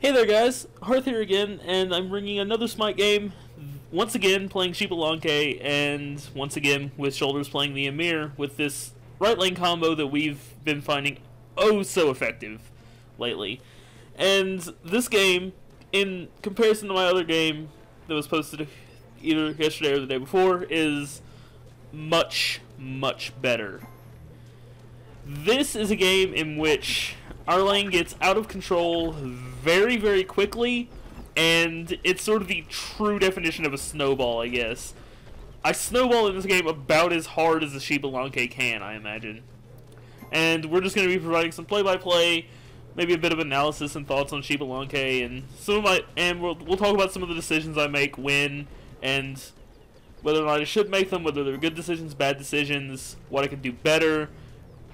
Hey there guys, Harth here again, and I'm bringing another Smite game, once again playing Xbalanque, and once again with Shoulders playing the Emir, with this right lane combo that we've been finding oh so effective lately. And this game, in comparison to my other game that was posted either yesterday or the day before, is much, much better. This is a game in which our lane gets out of control very, very quickly, and it's sort of the true definition of a snowball, I guess. I snowball in this game about as hard as a Xbalanque can, I imagine. And we're just going to be providing some play-by-play, maybe a bit of analysis and thoughts on Xbalanque, and we'll talk about some of the decisions I make when, and whether or not I should make them, whether they're good decisions, bad decisions, what I can do better,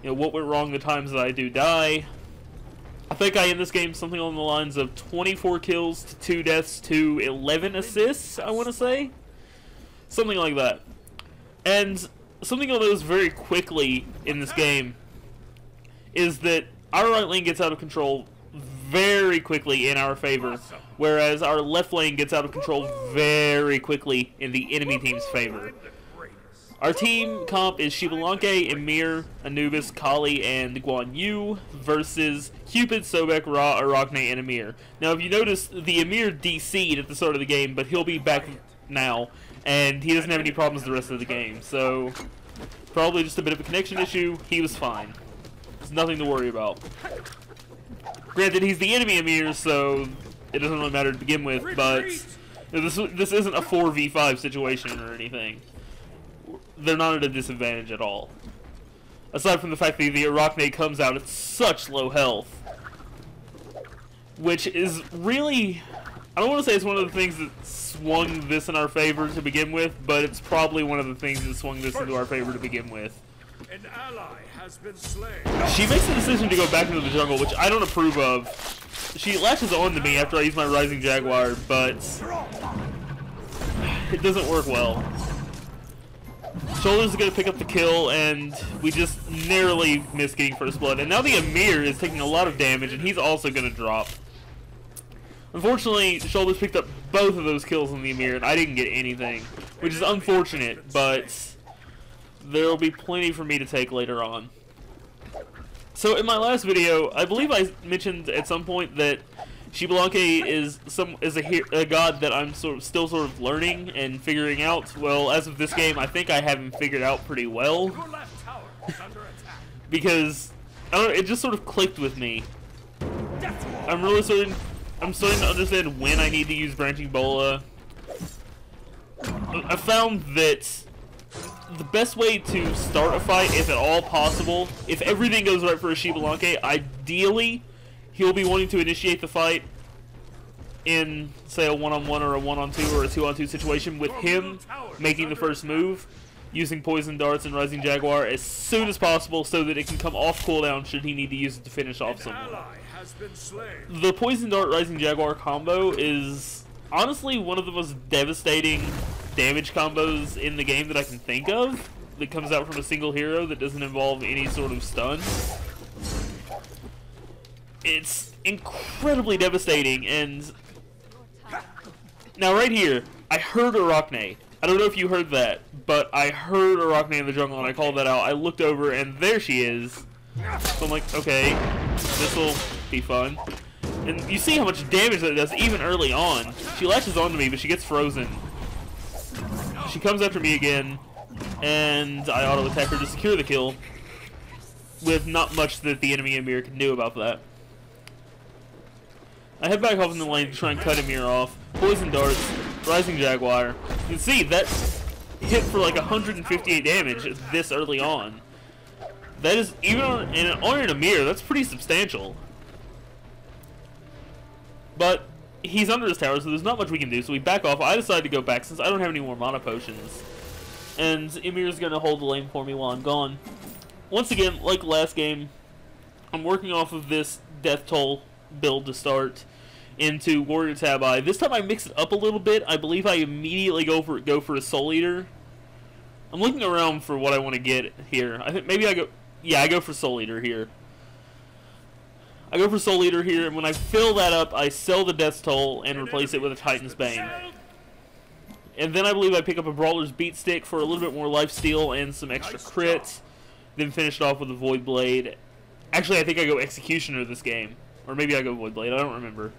you know, what went wrong the times that I do die. I think I end this game something along the lines of 24 kills to 2 deaths to 11 assists, I want to say. Something like that. And something I'll notice very quickly in this game is that our right lane gets out of control very quickly in our favor, whereas our left lane gets out of control very quickly in the enemy team's favor. Our team comp is Xbalanque, Emir, Anubis, Kali, and Guan Yu versus Cupid, Sobek, Ra, Arachne, and Emir. Now, if you notice, the Emir DC'd at the start of the game, but he'll be back now, and he doesn't have any problems the rest of the game. So, probably just a bit of a connection issue. He was fine. There's nothing to worry about. Granted, he's the enemy Emir, so it doesn't really matter to begin with, but this isn't a 4v5 situation or anything. They're not at a disadvantage at all. Aside from the fact that the Arachne comes out at such low health. Which is really... I don't want to say it's one of the things that swung this in our favor to begin with, but it's probably one of the things that swung this into our favor to begin with. An ally has been slain. She makes the decision to go back into the jungle, which I don't approve of. She latches on to me after I use my Rising Jaguar, but it doesn't work well. Shoulders is going to pick up the kill, and we just narrowly miss getting first blood. And now the Emir is taking a lot of damage, and he's also going to drop. Unfortunately, Shoulders picked up both of those kills on the Emir, and I didn't get anything, which is unfortunate, but there will be plenty for me to take later on. So in my last video, I believe I mentioned at some point that Xbalanque is a god that I'm still sort of learning and figuring out. Well, as of this game, I think I have him figured out pretty well. Because I don't know, it just sort of clicked with me. I'm starting to understand when I need to use Branching Bola. I found that the best way to start a fight, if at all possible, if everything goes right for a Xbalanque, ideally he'll be wanting to initiate the fight in, say, a one-on-one or a one-on-two or a two-on-two situation, with him making the first move, using Poison Darts and Rising Jaguar as soon as possible so that it can come off cooldown should he need to use it to finish off someone. The Poison Dart Rising Jaguar combo is honestly one of the most devastating damage combos in the game that I can think of, that comes out from a single hero that doesn't involve any sort of stun. It's incredibly devastating, and now right here, I heard Arachne. I don't know if you heard that, but I heard Arachne in the jungle, and I called that out. I looked over, and there she is. So I'm like, okay, this'll be fun. And you see how much damage that does even early on. She latches onto me, but she gets frozen. She comes after me again, and I auto-attack her to secure the kill, with not much that the enemy Emir can do about that. I head back off in the lane to try and cut Emir off. Poison Darts, Rising Jaguar. You can see that hit for like 158 damage this early on. That is, even on an Emir, that's pretty substantial. But he's under his tower, so there's not much we can do, so we back off. I decide to go back since I don't have any more mana potions. And Emir's going to hold the lane for me while I'm gone. Once again, like last game, I'm working off of this Death Toll build to start into Warrior Tabi. This time I mix it up a little bit. I believe I immediately go for a Soul Eater. I'm looking around for what I want to get here. I think maybe I go for Soul Eater here. I go for Soul Eater here, and when I fill that up, I sell the Death's Toll and replace it with a Titan's Bane. And then I believe I pick up a Brawler's Beat Stick for a little bit more lifesteal and some extra crits. Then finish it off with a Void Blade. Actually, I think I go Executioner this game. Or maybe I go Void Blade, I don't remember.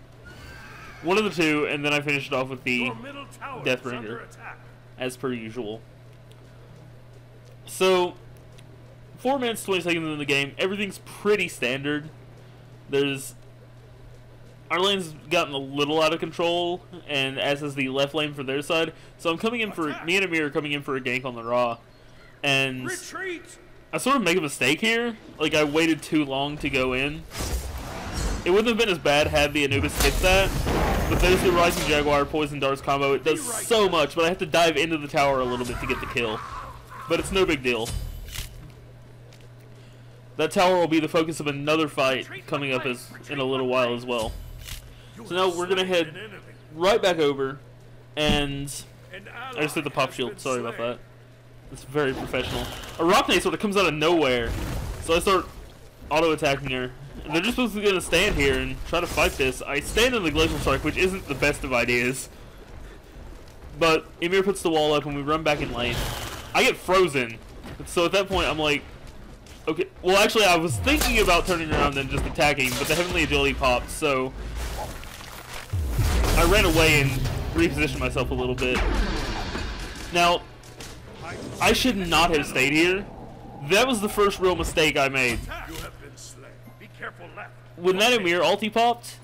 One of the two, and then I finish it off with the Deathbringer, as per usual. So, 4 minutes, 20 seconds in the game, everything's pretty standard. Our lane's gotten a little out of control, and as is the left lane for their side. So I'm coming in for, me and Amir are coming in for a gank on the Ra. And I sort of make a mistake here. Like, I waited too long to go in. It wouldn't have been as bad had the Anubis hit that. But there's the Rising Jaguar Poison Darts combo. It does so much, but I have to dive into the tower a little bit to get the kill. But it's no big deal. That tower will be the focus of another fight coming up in a little while as well. So now we're going to head right back over, and I just hit the pop shield. Sorry about that. It's very professional. Arachne sort of comes out of nowhere, so I start auto-attacking her. And they're just supposed to be going to stand here and try to fight this. I stand in the Glacial Strike, which isn't the best of ideas. But Emir puts the wall up and we run back in lane. I get frozen. So at that point I'm like, okay, well actually I was thinking about turning around and just attacking, but the Heavenly Agility popped, so I ran away and repositioned myself a little bit. Now, I should not have stayed here. That was the first real mistake I made. When that Emir ulti popped,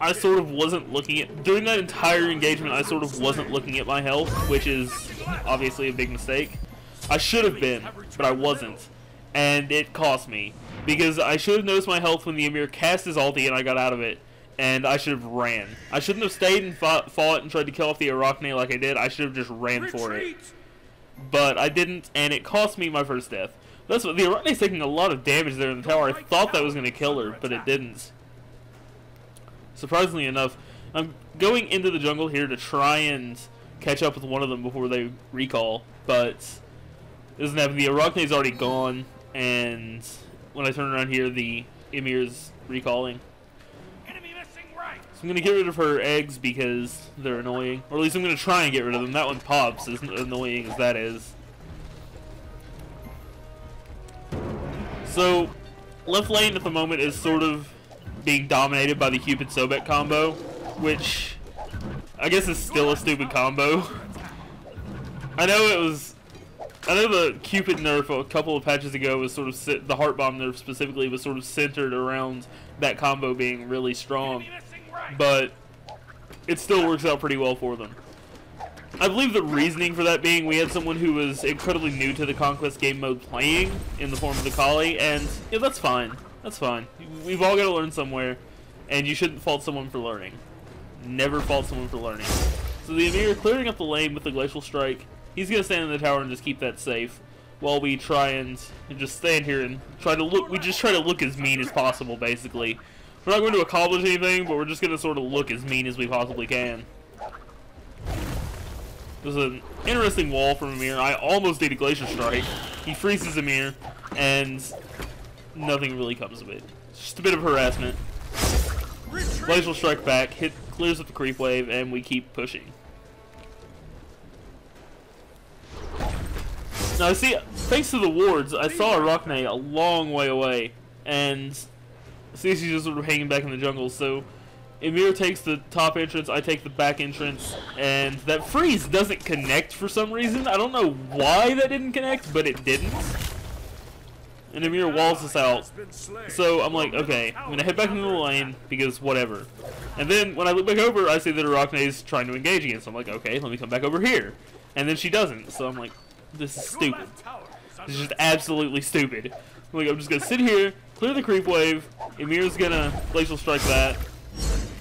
I sort of wasn't looking at, during that entire engagement, I sort of wasn't looking at my health, which is obviously a big mistake. I should have been, but I wasn't. And it cost me, because I should have noticed my health when the Emir cast his ulti and I got out of it, and I should have ran. I shouldn't have stayed and fought and tried to kill off the Arachne like I did. I should have just ran for it. But I didn't, and it cost me my first death. That's what, the Arachne's taking a lot of damage there in the tower. I thought that was going to kill her, but it didn't. Surprisingly enough, I'm going into the jungle here to try and catch up with one of them before they recall, but it doesn't happen. The Arachne's already gone, and when I turn around here, the Emir's recalling. So I'm going to get rid of her eggs because they're annoying. Or at least I'm going to try and get rid of them. That one pops, as annoying as that is. So, left lane at the moment is sort of being dominated by the Cupid Sobek combo, which I guess is still a stupid combo. I know the Cupid nerf a couple of patches ago was sort of, the Heart Bomb nerf specifically was sort of centered around that combo being really strong, but it still works out pretty well for them. I believe the reasoning for that being we had someone who was incredibly new to the Conquest game mode playing in the form of the Kali, and yeah, that's fine. That's fine. We've all got to learn somewhere, and you shouldn't fault someone for learning. Never fault someone for learning. So the Emir clearing up the lane with the Glacial Strike. He's going to stand in the tower and just keep that safe, while we try and just stand here and try to look. We just try to look as mean as possible, basically. We're not going to accomplish anything, but we're just going to sort of look as mean as we possibly can. There's an interesting wall from Emir. I almost did a Glacier Strike. He freezes Emir, and nothing really comes of it. It's just a bit of harassment. Glacial Strike back, clears up the creep wave, and we keep pushing. Now, see, thanks to the wards, I saw Arachne a long way away, and see, she's just sort of hanging back in the jungle, so Emir takes the top entrance, I take the back entrance, and that freeze doesn't connect for some reason. I don't know why that didn't connect, but it didn't. And Emir walls us out. So I'm like, okay, I'm going to head back into the lane, because whatever. And then when I look back over, I see that Arachne's trying to engage again, so I'm like, okay, let me come back over here. And then she doesn't, so I'm like, this is stupid. This is just absolutely stupid. I'm like, I'm just going to sit here, clear the creep wave, Emir's going to Glacial Strike that,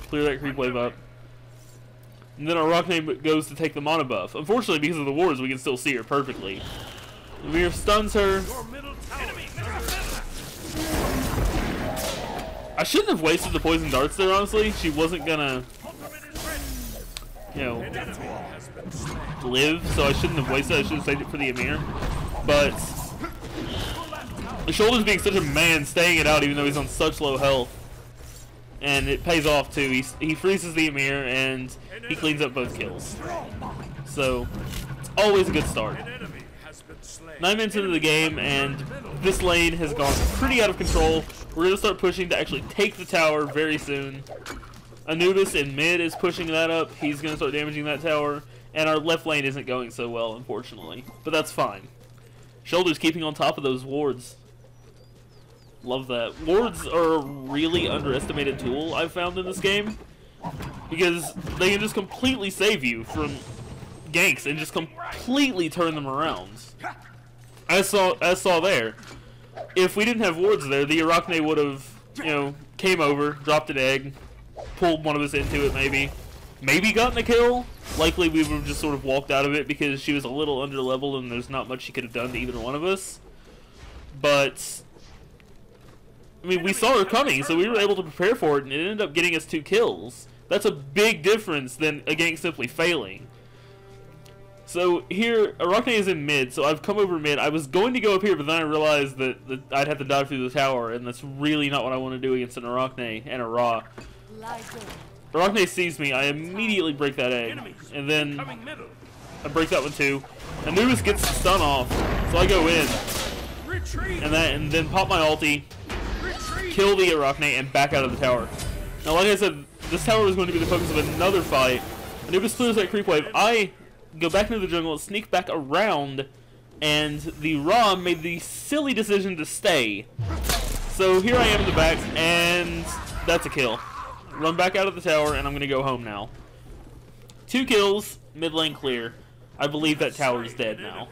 clear that creep wave up. And then Arachne goes to take the mana buff. Unfortunately, because of the wards, we can still see her perfectly. Emir stuns her. I shouldn't have wasted the poison darts there, honestly. She wasn't gonna, you know, live, so I shouldn't have wasted it. I should have saved it for the Emir. But the Shoulders being such a man, staying it out even though he's on such low health. and it pays off too. He freezes the Emir, and he cleans up both kills. So, it's always a good start. 9 minutes into the game, and this lane has gone pretty out of control. We're going to start pushing to actually take the tower very soon. Anubis in mid is pushing that up. He's going to start damaging that tower. And our left lane isn't going so well, unfortunately. But that's fine. Shoulders keeping on top of those wards. Love that. Wards are a really underestimated tool I've found in this game. Because they can just completely save you from ganks and just completely turn them around. As saw there. If we didn't have wards there, the Arachne would have, you know, came over, dropped an egg, pulled one of us into it maybe gotten a kill. Likely we would have just sort of walked out of it because she was a little under level and there's not much she could have done to either one of us. But I mean, we saw her coming, so we were able to prepare for it, and it ended up getting us 2 kills. That's a big difference than a gank simply failing. So here, Arachne is in mid, so I've come over mid. I was going to go up here, but then I realized that I'd have to dive through the tower, and that's really not what I want to do against an Arachne and a Ra. Arachne sees me, I immediately break that egg, and then I break that one too. Anubis gets the stun off, so I go in, and then pop my ulti, kill the Arachne, and back out of the tower. Now, like I said, this tower is going to be the focus of another fight. Anubis clears that creep wave. I go back into the jungle, sneak back around, and the Ra made the silly decision to stay. So here I am in the back, and that's a kill. Run back out of the tower, and I'm going to go home now. 2 kills, mid lane clear. I believe that tower is dead now.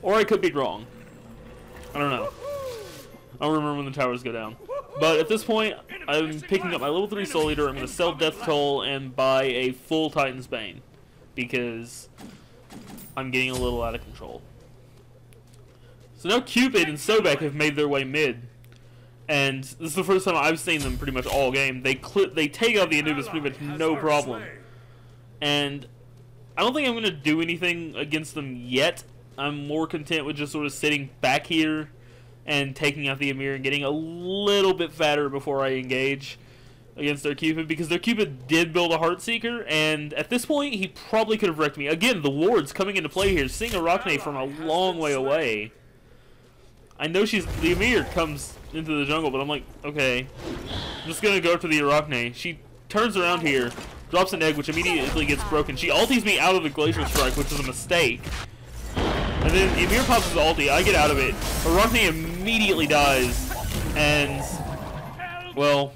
Or I could be wrong. I don't know. I don't remember when the towers go down. But at this point, I'm picking up my level 3 Soul Eater. I'm going to sell Death Toll and buy a full Titan's Bane. Because I'm getting a little out of control. So now Cupid and Sobek have made their way mid. And this is the first time I've seen them pretty much all game. They take out the Anubis pretty much no problem. And I don't think I'm going to do anything against them yet. I'm more content with just sort of sitting back here and taking out the Emir and getting a little bit fatter before I engage against their Cupid, because their Cupid did build a Heartseeker, and at this point he probably could have wrecked me. Again, the wards coming into play here, seeing Arachne from a long way away. I know the Emir comes into the jungle, but I'm like, okay, I'm just gonna go to the Arachne. She turns around here, drops an egg, which immediately gets broken. She ulties me out of the Glacial Strike, which is a mistake. And then Emir pops his ulti, I get out of it. Arachne immediately dies, and, well,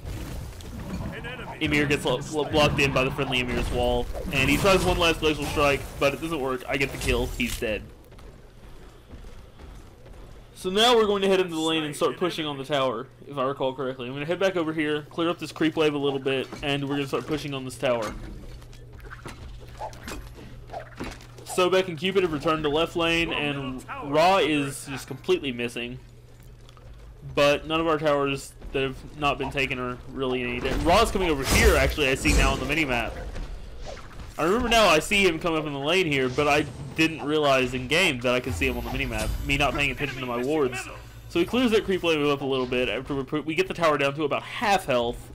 Emir gets blocked in by the friendly Emir's wall, and he tries one last Glacial Strike, but it doesn't work. I get the kill. He's dead. So now we're going to head into the lane and start pushing on the tower, if I recall correctly. I'm going to head back over here, clear up this creep wave a little bit, and we're going to start pushing on this tower. Sobek and Cupid have returned to left lane, and Ra is just completely missing. But none of our towers that have not been taken are really any damage. Ra's coming over here, actually, I see now on the minimap. I remember now I see him come up in the lane here, but I didn't realize in game that I could see him on the minimap, me not paying attention to my wards. So he clears that creep wave up a little bit after we get the tower down to about half health.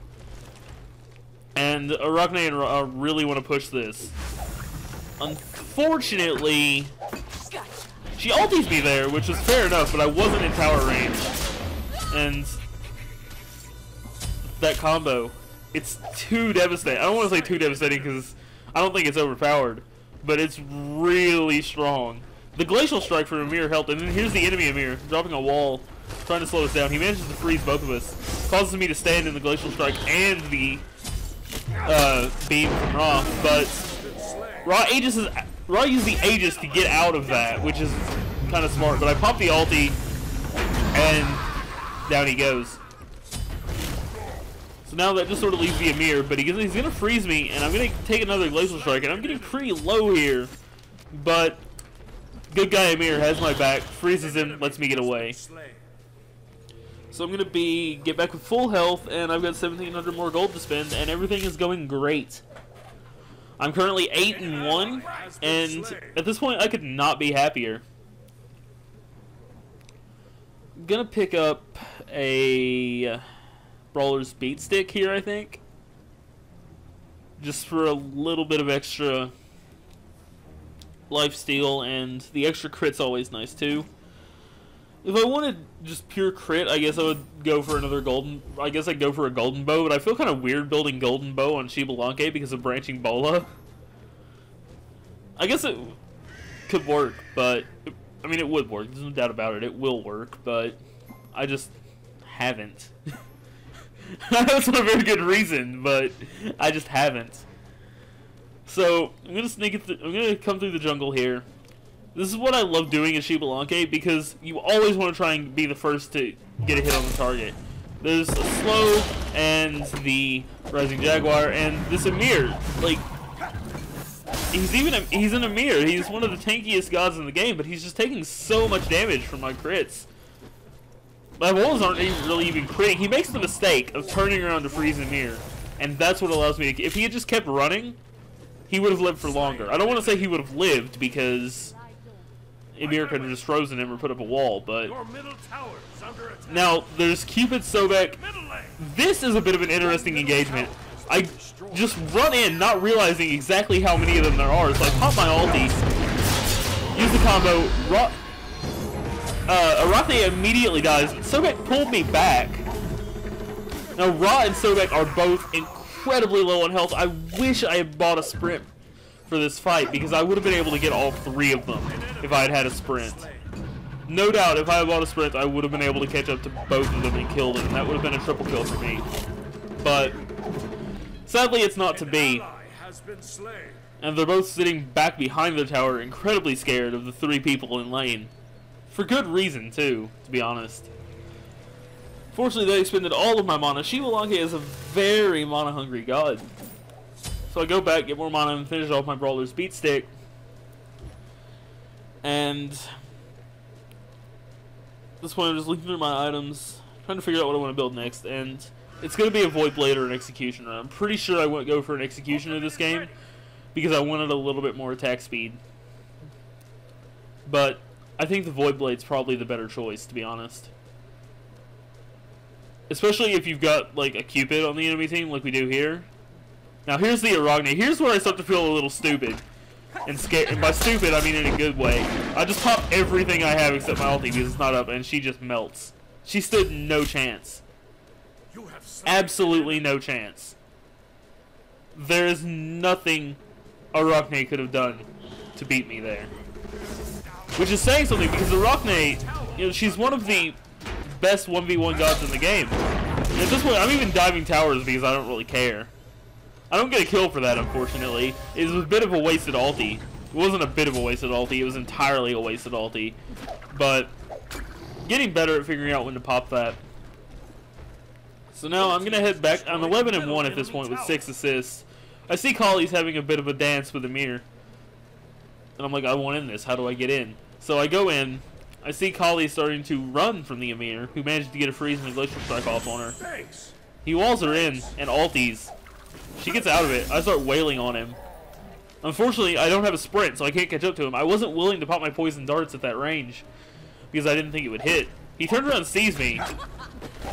And Arachne and Ra really want to push this. Unfortunately, she ulties me there, which was fair enough, but I wasn't in tower range. And that combo, it's too devastating. I don't want to say too devastating because I don't think it's overpowered, but it's really strong. The Glacial Strike from Emir helped, and then here's the enemy Emir, dropping a wall, trying to slow us down. He manages to freeze both of us. Causes me to stand in the Glacial Strike and the beam from Ra, but Ra used the Aegis to get out of that, which is kind of smart, but I popped the ulti, and down he goes. So now that just sort of leaves the Emir, but he's going to freeze me, and I'm going to take another Glacial Strike, and I'm getting pretty low here, but good guy Emir has my back, freezes him, lets me get away. So I'm going to get back with full health, and I've got 1,700 more gold to spend, and everything is going great. I'm currently 8-1, and at this point I could not be happier. I'm going to pick up a Brawler's Beat Stick here, I think. Just for a little bit of extra lifesteal, and the extra crit's always nice too. If I wanted just pure crit, I guess I would go for another golden. I guess I'd go for a golden bow, but I feel kind of weird building golden bow on Xbalanque because of branching bola. I guess it could work, but I mean it would work. There's no doubt about it. It will work, but I just haven't. That's not a very good reason, but I just haven't. So I'm gonna sneak it. I'm gonna come through the jungle here. This is what I love doing in Xbalanque because you always want to try and be the first to get a hit on the target. There's a slow and the Rising Jaguar and this Amir. Like he's an Amir. He's one of the tankiest gods in the game, but he's just taking so much damage from my crits. My walls aren't really even critting. He makes the mistake of turning around to freeze Amir, and that's what allows me to. If he had just kept running, he would have lived for longer. I don't want to say he would have lived because Amir could have just frozen him or put up a wall, but now there's Cupid Sobek. This is a bit of an interesting engagement. I just run in, not realizing exactly how many of them there are, so I pop my ulti, use the combo, Arachne immediately dies. Sobek pulled me back. Now Ra and Sobek are both incredibly low on health. I wish I had bought a sprint for this fight because I would have been able to get all three of them if I had had a sprint. No doubt, if I had bought a sprint, I would have been able to catch up to both of them and kill them, and that would have been a triple kill for me. But sadly, it's not to be. And they're both sitting back behind their tower, incredibly scared of the three people in lane. For good reason, too, to be honest. Fortunately, they expended all of my mana. Xbalanque is a very mana-hungry god. So I go back, get more mana, and finish off my Brawler's Beat Stick. And at this point, I'm just looking through my items, trying to figure out what I want to build next. And it's going to be a Void Blade or an Executioner. I'm pretty sure I won't go for an Executioner this game because I wanted a little bit more attack speed. But I think the Void Blade's probably the better choice, to be honest. Especially if you've got, like, a Cupid on the enemy team, like we do here. Now, here's the Arachne. Here's where I start to feel a little stupid. And scared. And by stupid, I mean in a good way. I just pop everything I have except my ulti because it's not up, and she just melts. She stood no chance. Absolutely no chance. There is nothing Arachne could have done to beat me there. Which is saying something, because Arachne, you know, she's one of the best 1v1 gods in the game. And at this point, I'm even diving towers because I don't really care. I don't get a kill for that, unfortunately. It was a bit of a wasted ulti. It wasn't a bit of a wasted ulti, it was entirely a wasted ulti. But getting better at figuring out when to pop that. So now I'm going to head back. I'm 11-1 at this point with 6 assists. I see Kali's having a bit of a dance with Amir. And I'm like, I want in this. How do I get in? So I go in. I see Kali starting to run from the Amir, who managed to get a freeze and a glacial strike off on her. He walls her in and ulties. She gets out of it. I start wailing on him. Unfortunately, I don't have a sprint, so I can't catch up to him. I wasn't willing to pop my poison darts at that range because I didn't think it would hit. He turns around and sees me.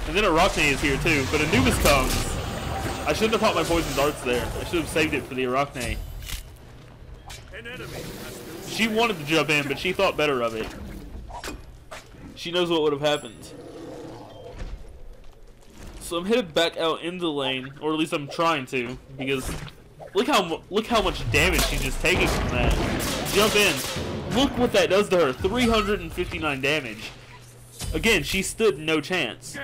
And then Arachne is here too, but Anubis comes. I shouldn't have popped my poison darts there. I should have saved it for the Arachne. She wanted to jump in, but she thought better of it. She knows what would have happened. So I'm headed back out in the lane, or at least I'm trying to, because look how much damage she's just taking from that. Jump in. Look what that does to her. 359 damage. Again, she stood no chance.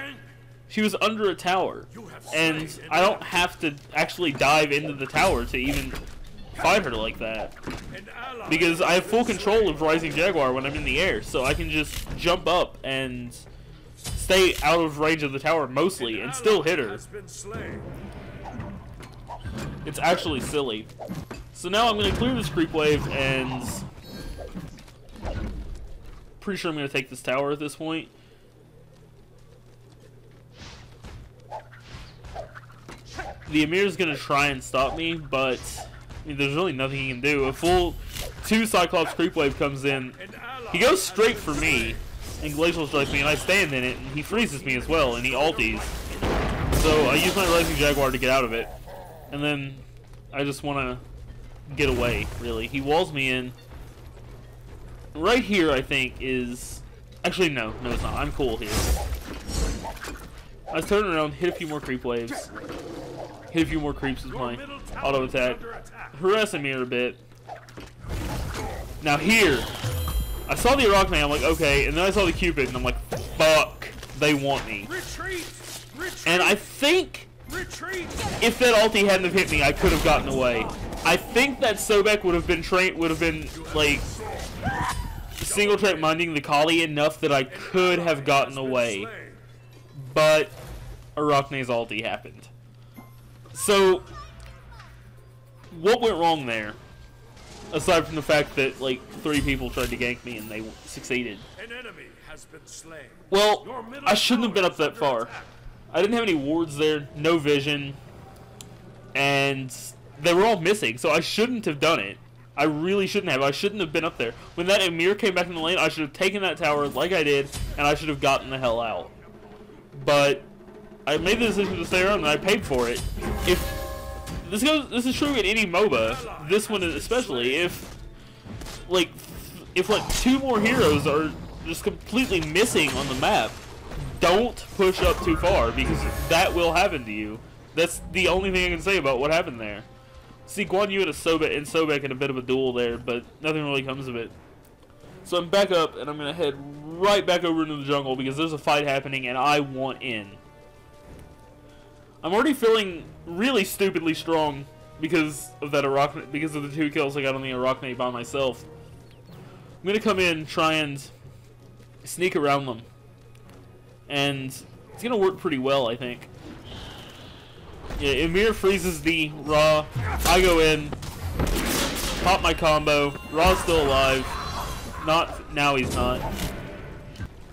She was under a tower, and I don't have to actually dive into the tower to even fight her like that, because I have full control of Rising Jaguar when I'm in the air, so I can just jump up and stay out of range of the tower mostly and still hit her. It's actually silly. So now I'm going to clear this creep wave, and pretty sure I'm going to take this tower at this point. The Amir's going to try and stop me, but I mean, there's really nothing he can do. A full 2 Cyclops creep wave comes in. He goes straight for me and glacial strikes me, and I stand in it, and he freezes me as well, and he ulties. So I use my Rising Jaguar to get out of it, and then I just want to get away, really. He walls me in. Right here, I think, is... Actually, no, it's not. I'm cool here. I was turning around, hit a few more creep waves. Hit a few more creeps with my auto attack. Harassing me a bit. Now here, I saw the Arachne, I'm like, okay, and then I saw the Cupid, and I'm like, fuck, they want me. And I think if that ulti hadn't have hit me, I could have gotten away. I think that Sobek would have been like single track minding the Kali enough that I could have gotten away. But Arachne's ulti happened. So what went wrong there? Aside from the fact that like 3 people tried to gank me and they succeeded. An enemy has been slain. Well, I shouldn't have been up that far. I didn't have any wards there, no vision, and they were all missing, so I shouldn't have done it. I really shouldn't have. I shouldn't have been up there. When that Emir came back in the lane, I should have taken that tower like I did, and I should have gotten the hell out. But I made the decision to stay around, and I paid for it. If this is true in any MOBA, this one especially. If like 2 more heroes are just completely missing on the map, don't push up too far, because that will happen to you. That's the only thing I can say about what happened there. See Guan Yu and Sobek in a bit of a duel there, but nothing really comes of it. So I'm back up, and I'm going to head right back over into the jungle, because there's a fight happening, and I want in. I'm already feeling really stupidly strong because of that Arachne, because of the 2 kills I got on the Arachne by myself. I'm going to come in, try and sneak around them. And it's going to work pretty well, I think. Yeah, Emir freezes the Ra. I go in, pop my combo. Ra's still alive. Not, now he's not.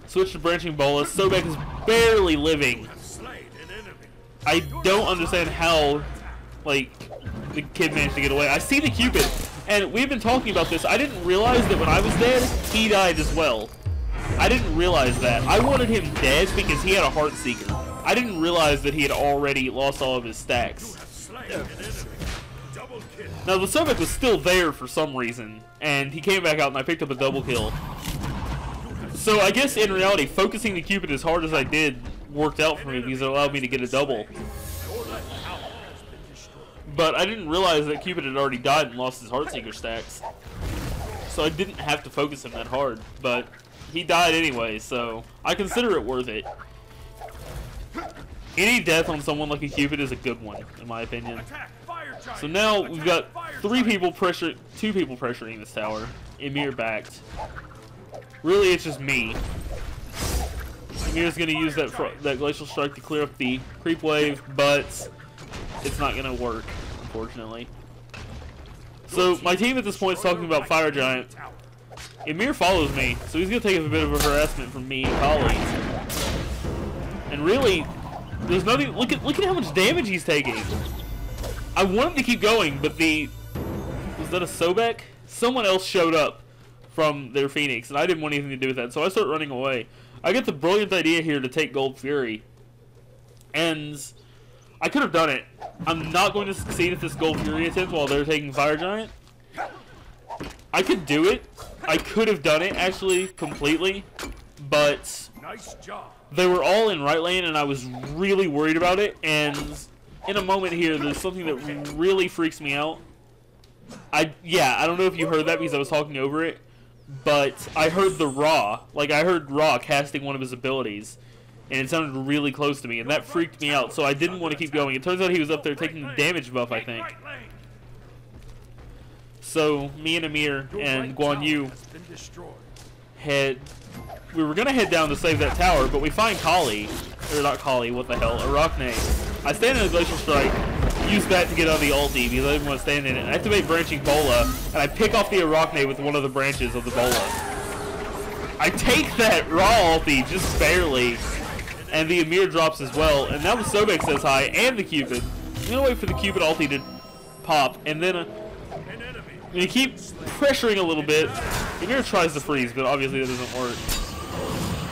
Switch to Branching Bolas. Sobek is barely living. I don't understand how, like, the kid managed to get away. I see the Cupid, and we've been talking about this. I didn't realize that when I was dead, he died as well. I didn't realize that. I wanted him dead because he had a Heart Seeker. I didn't realize that he had already lost all of his stacks. Now the Sobek was still there for some reason, and he came back out and I picked up a double kill. So I guess in reality, focusing the Cupid as hard as I did worked out for me because it allowed me to get a double. But I didn't realize that Cupid had already died and lost his Heartseeker stacks. So I didn't have to focus him that hard, but he died anyway, so I consider it worth it. Any death on someone like a Cupid is a good one, in my opinion. So now we've got 2 people pressuring this tower. Emir backed. Really, it's just me. Emir's going to use that Glacial Strike to clear up the creep wave, but it's not going to work, unfortunately. So my team at this point is talking about Fire Giant. Emir follows me, so he's going to take a bit of a harassment from me and Kali. And really, there's nothing. Look at how much damage he's taking. I want him to keep going, but was that a Sobek? Someone else showed up from their Phoenix, and I didn't want anything to do with that, so I start running away. I get the brilliant idea here to take Gold Fury, and I could have done it. I'm not going to succeed at this Gold Fury attempt while they're taking Fire Giant. I could do it. I could have done it, actually, completely, but Nice job. They were all in right lane, and I was really worried about it, and in a moment here, there's something that really freaks me out. I don't know if you heard that because I was talking over it, but I heard the Ra. Like, I heard Ra casting one of his abilities, and it sounded really close to me, and that freaked me out, so I didn't want to keep going. It turns out he was up there taking the damage buff, I think. So, me and Emir and Guan Yu we were going to head down to save that tower, but we find Kali. Or not Kali, what the hell, Arachne. I stand in a Glacial Strike, use that to get out of the ulti because I didn't want to stand in it. I activate Branching Bola, and I pick off the Arachne with one of the branches of the Bola. I take that Raw ulti, just barely, and the Emir drops as well, and now the Sobek says hi, and the Cupid. I'm going to wait for the Cupid ulti to pop, and then you keep pressuring a little bit. Emir tries to freeze, but obviously that doesn't work.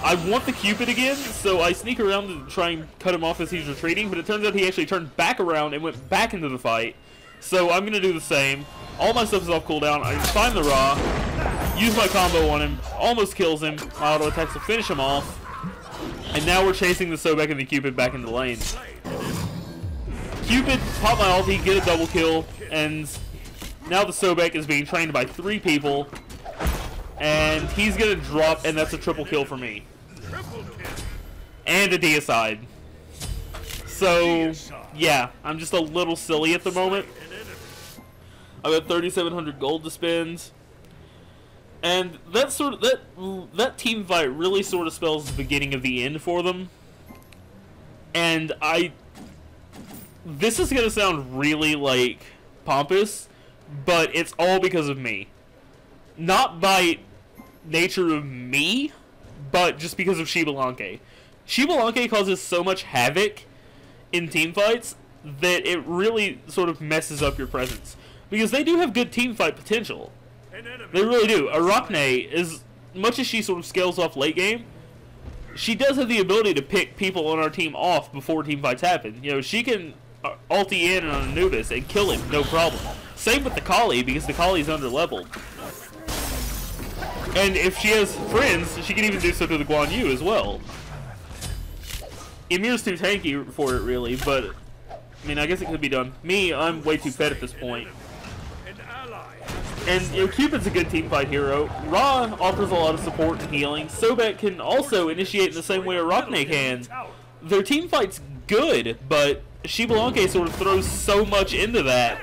I want the Cupid again, so I sneak around to try and cut him off as he's retreating, but it turns out he actually turned back around and went back into the fight. So I'm going to do the same. All my stuff is off cooldown. I find the Ra, use my combo on him, almost kills him. My auto attacks will finish him off. And now we're chasing the Sobek and the Cupid back into the lane. Cupid, pop my ulti, get a double kill, and now the Sobek is being trained by 3 people. And he's going to drop, and that's a triple kill for me. And a deicide. So, yeah, I'm just a little silly at the moment. I've got 3,700 gold to spend. And that that team fight really sort of spells the beginning of the end for them. And this is going to sound really, like, pompous, but it's all because of me. Not by nature of me, but just because of Xbalanque. Xbalanque causes so much havoc in team fights that it really sort of messes up your presence. Because they do have good team fight potential. They really do. Arachne, as much as she sort of scales off late game, she does have the ability to pick people on our team off before team fights happen. You know, she can ulti in on Anubis and kill him, no problem. Same with the Kali, because the Kali's under-leveled. And if she has friends, she can even do so to the Guan Yu as well. Ymir's too tanky for it, really, but I mean, I guess it could be done. Me, I'm way too fed at this point. And you know, Cupid's a good teamfight hero. Ra offers a lot of support and healing. Sobek can also initiate in the same way Arachne can. Their teamfight's good, but Xbalanque sort of throws so much into that.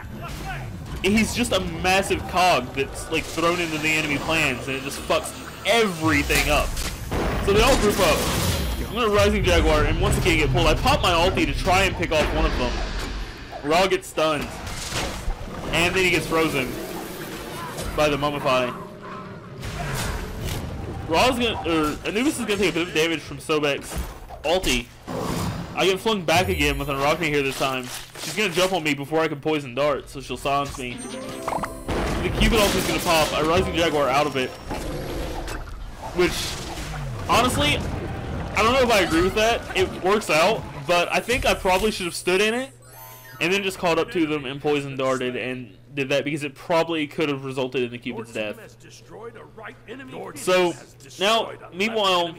He's just a massive cog that's like thrown into the enemy plans, and it just fucks everything up. So they all group up. I'm gonna Rising Jaguar, and once again get pulled. I pop my ulti to try and pick off one of them. Ra gets stunned, and then he gets frozen by the Mummify. Anubis is gonna take a bit of damage from Sobek's ulti. I get flung back again with an Arachne here this time. She's gonna jump on me before I can poison dart, so she'll silence me. The Cupid ulti is gonna pop. I Rising Jaguar out of it. Which, honestly, I don't know if I agree with that. It works out, but I think I probably should have stood in it and then just caught up to them and poison darted and did that, because it probably could have resulted in the Cupid's death. So, now, meanwhile,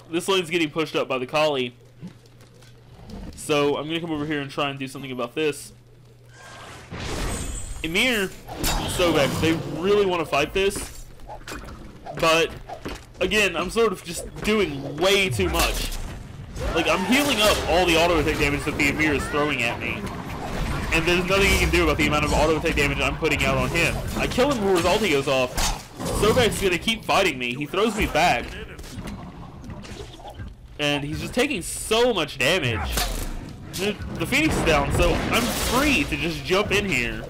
this lane's getting pushed up by the Kali. So I'm going to come over here and try and do something about this. Ymir, Sobek, they really want to fight this. But, again, I'm sort of just doing way too much. Like, I'm healing up all the auto attack damage that the Ymir is throwing at me. And there's nothing he can do about the amount of auto attack damage I'm putting out on him. I kill him before his ulti goes off. Sobek's going to keep fighting me. He throws me back. And he's just taking so much damage. The Phoenix is down, so I'm free to just jump in here.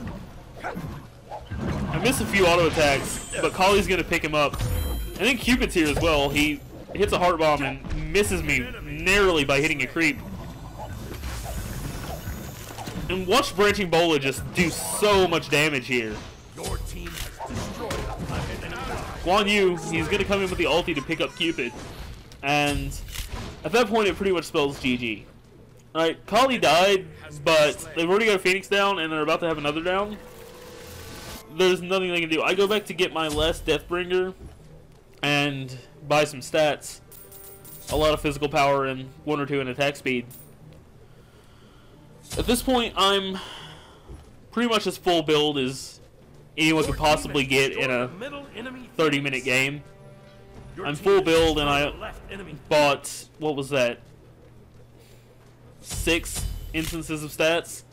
I miss a few auto attacks, but Kali's gonna pick him up. And then Cupid's here as well. He hits a heart bomb and misses me narrowly by hitting a creep. And watch Branching Bola just do so much damage here. Guan Yu, he's gonna come in with the ulti to pick up Cupid. And at that point, it pretty much spells GG. Alright, Kali died, but they've already got a Phoenix down, and they're about to have another down. There's nothing they can do. I go back to get my last Deathbringer and buy some stats. A lot of physical power and 1 or 2 in attack speed. At this point, I'm pretty much as full build as anyone could possibly get in a 30-minute game. I'm full build, and I bought, what was that, 6 instances of stats.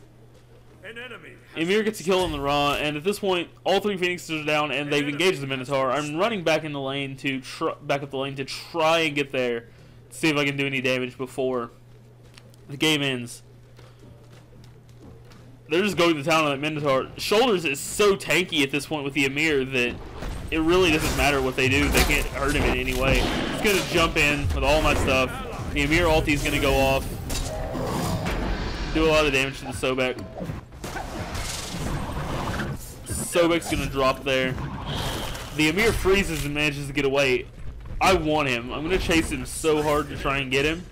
Ymir gets a kill on the Ra, and at this point, all 3 Phoenixes are down, and they've engaged the Minotaur. I'm running back in the lane to back up the lane to try and get there, to see if I can do any damage before the game ends. They're just going to town on that Minotaur. Shoulders is so tanky at this point with the Ymir that it really doesn't matter what they do. They can't hurt him in any way. He's going to jump in with all my stuff. The Ymir ulti is going to go off. Do a lot of damage to the Sobek. Sobek's going to drop there. The Ymir freezes and manages to get away. I want him. I'm gonna chase him so hard to try and get him.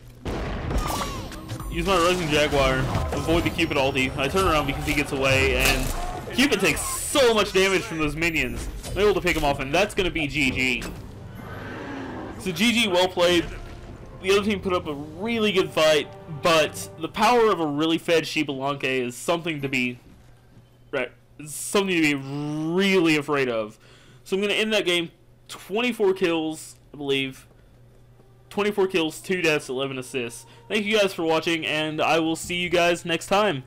Use my Rising Jaguar. Avoid the Cupid ulti. I turn around because he gets away, and Cupid takes so much damage from those minions. I'm able to pick him off, and that's gonna be GG. So GG, well played. The other team put up a really good fight, but the power of a really fed Xbalanque is something to be really afraid of. So I'm going to end that game 24 kills, I believe. 24 kills, 2 deaths, 11 assists. Thank you guys for watching, and I will see you guys next time.